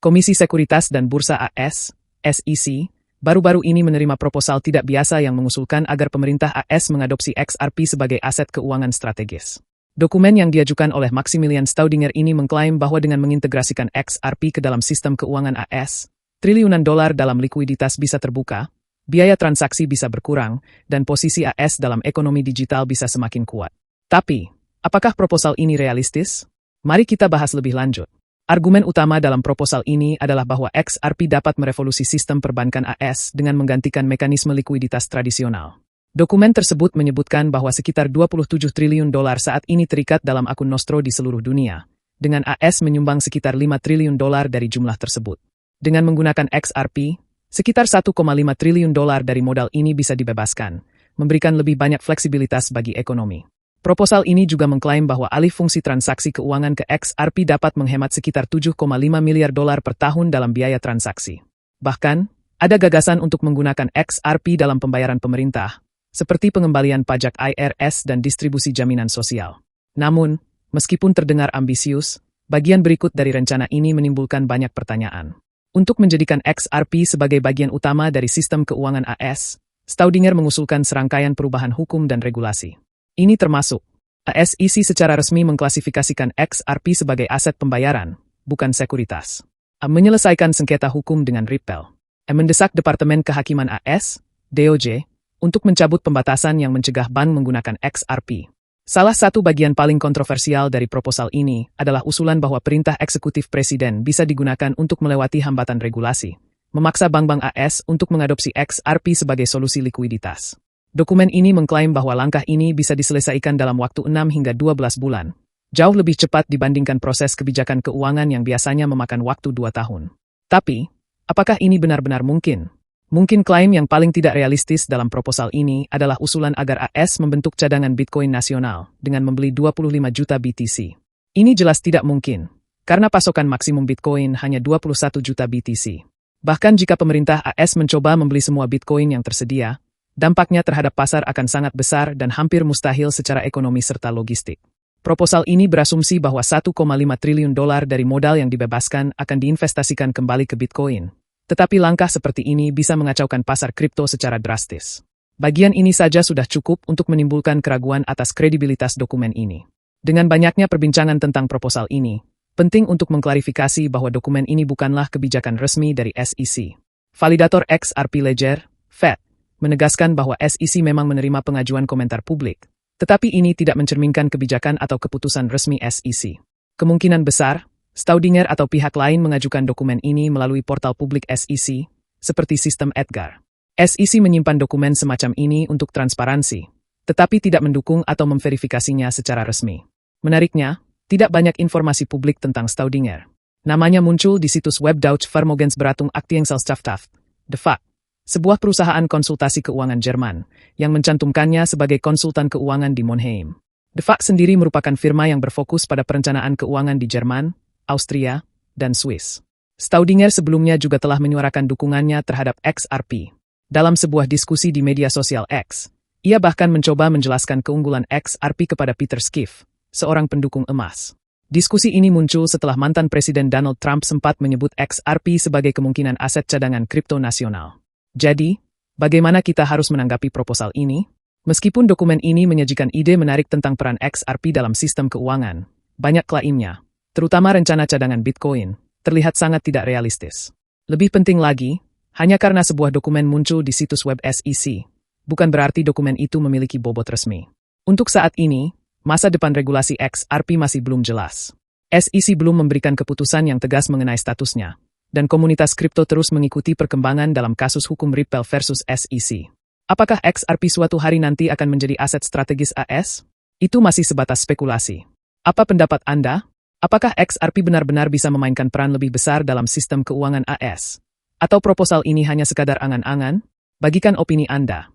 Komisi Sekuritas dan Bursa AS, SEC, baru-baru ini menerima proposal tidak biasa yang mengusulkan agar pemerintah AS mengadopsi XRP sebagai aset keuangan strategis. Dokumen yang diajukan oleh Maximilian Staudinger ini mengklaim bahwa dengan mengintegrasikan XRP ke dalam sistem keuangan AS, triliunan dolar dalam likuiditas bisa terbuka, biaya transaksi bisa berkurang, dan posisi AS dalam ekonomi digital bisa semakin kuat. Tapi, apakah proposal ini realistis? Mari kita bahas lebih lanjut. Argumen utama dalam proposal ini adalah bahwa XRP dapat merevolusi sistem perbankan AS dengan menggantikan mekanisme likuiditas tradisional. Dokumen tersebut menyebutkan bahwa sekitar 27 triliun dolar saat ini terikat dalam akun Nostro di seluruh dunia, dengan AS menyumbang sekitar 5 triliun dolar dari jumlah tersebut. Dengan menggunakan XRP, sekitar 1,5 triliun dolar dari modal ini bisa dibebaskan, memberikan lebih banyak fleksibilitas bagi ekonomi. Proposal ini juga mengklaim bahwa alih fungsi transaksi keuangan ke XRP dapat menghemat sekitar 7,5 miliar dolar per tahun dalam biaya transaksi. Bahkan, ada gagasan untuk menggunakan XRP dalam pembayaran pemerintah, seperti pengembalian pajak IRS dan distribusi jaminan sosial. Namun, meskipun terdengar ambisius, bagian berikut dari rencana ini menimbulkan banyak pertanyaan. Untuk menjadikan XRP sebagai bagian utama dari sistem keuangan AS, Staudinger mengusulkan serangkaian perubahan hukum dan regulasi. Ini termasuk, SEC secara resmi mengklasifikasikan XRP sebagai aset pembayaran, bukan sekuritas. Menyelesaikan sengketa hukum dengan Ripple. Mendesak Departemen Kehakiman AS, DOJ, untuk mencabut pembatasan yang mencegah bank menggunakan XRP. Salah satu bagian paling kontroversial dari proposal ini adalah usulan bahwa perintah eksekutif presiden bisa digunakan untuk melewati hambatan regulasi, memaksa bank-bank AS untuk mengadopsi XRP sebagai solusi likuiditas. Dokumen ini mengklaim bahwa langkah ini bisa diselesaikan dalam waktu 6 hingga 12 bulan. Jauh lebih cepat dibandingkan proses kebijakan keuangan yang biasanya memakan waktu 2 tahun. Tapi, apakah ini benar-benar mungkin? Mungkin klaim yang paling tidak realistis dalam proposal ini adalah usulan agar AS membentuk cadangan Bitcoin nasional dengan membeli 25 juta BTC. Ini jelas tidak mungkin, karena pasokan maksimum Bitcoin hanya 21 juta BTC. Bahkan jika pemerintah AS mencoba membeli semua Bitcoin yang tersedia, dampaknya terhadap pasar akan sangat besar dan hampir mustahil secara ekonomi serta logistik. Proposal ini berasumsi bahwa 1,5 triliun dolar dari modal yang dibebaskan akan diinvestasikan kembali ke Bitcoin. Tetapi langkah seperti ini bisa mengacaukan pasar kripto secara drastis. Bagian ini saja sudah cukup untuk menimbulkan keraguan atas kredibilitas dokumen ini. Dengan banyaknya perbincangan tentang proposal ini, penting untuk mengklarifikasi bahwa dokumen ini bukanlah kebijakan resmi dari SEC. Validator XRP Ledger, Fed, menegaskan bahwa SEC memang menerima pengajuan komentar publik, tetapi ini tidak mencerminkan kebijakan atau keputusan resmi SEC. Kemungkinan besar, Staudinger atau pihak lain mengajukan dokumen ini melalui portal publik SEC, seperti sistem EDGAR. SEC menyimpan dokumen semacam ini untuk transparansi, tetapi tidak mendukung atau memverifikasinya secara resmi. Menariknya, tidak banyak informasi publik tentang Staudinger. Namanya muncul di situs web Deutsche Vermögensberatung Aktiengesellschaft, DEFAK, sebuah perusahaan konsultasi keuangan Jerman, yang mencantumkannya sebagai konsultan keuangan di Monheim. DEFAK sendiri merupakan firma yang berfokus pada perencanaan keuangan di Jerman, Austria, dan Swiss. Staudinger sebelumnya juga telah menyuarakan dukungannya terhadap XRP. Dalam sebuah diskusi di media sosial X, ia bahkan mencoba menjelaskan keunggulan XRP kepada Peter Schiff, seorang pendukung emas. Diskusi ini muncul setelah mantan Presiden Donald Trump sempat menyebut XRP sebagai kemungkinan aset cadangan kripto nasional. Jadi, bagaimana kita harus menanggapi proposal ini? Meskipun dokumen ini menyajikan ide menarik tentang peran XRP dalam sistem keuangan, banyak klaimnya, terutama rencana cadangan Bitcoin, terlihat sangat tidak realistis. Lebih penting lagi, hanya karena sebuah dokumen muncul di situs web SEC, bukan berarti dokumen itu memiliki bobot resmi. Untuk saat ini, masa depan regulasi XRP masih belum jelas. SEC belum memberikan keputusan yang tegas mengenai statusnya, dan komunitas kripto terus mengikuti perkembangan dalam kasus hukum Ripple versus SEC. Apakah XRP suatu hari nanti akan menjadi aset strategis AS? Itu masih sebatas spekulasi. Apa pendapat Anda? Apakah XRP benar-benar bisa memainkan peran lebih besar dalam sistem keuangan AS? Atau proposal ini hanya sekadar angan-angan? Bagikan opini Anda.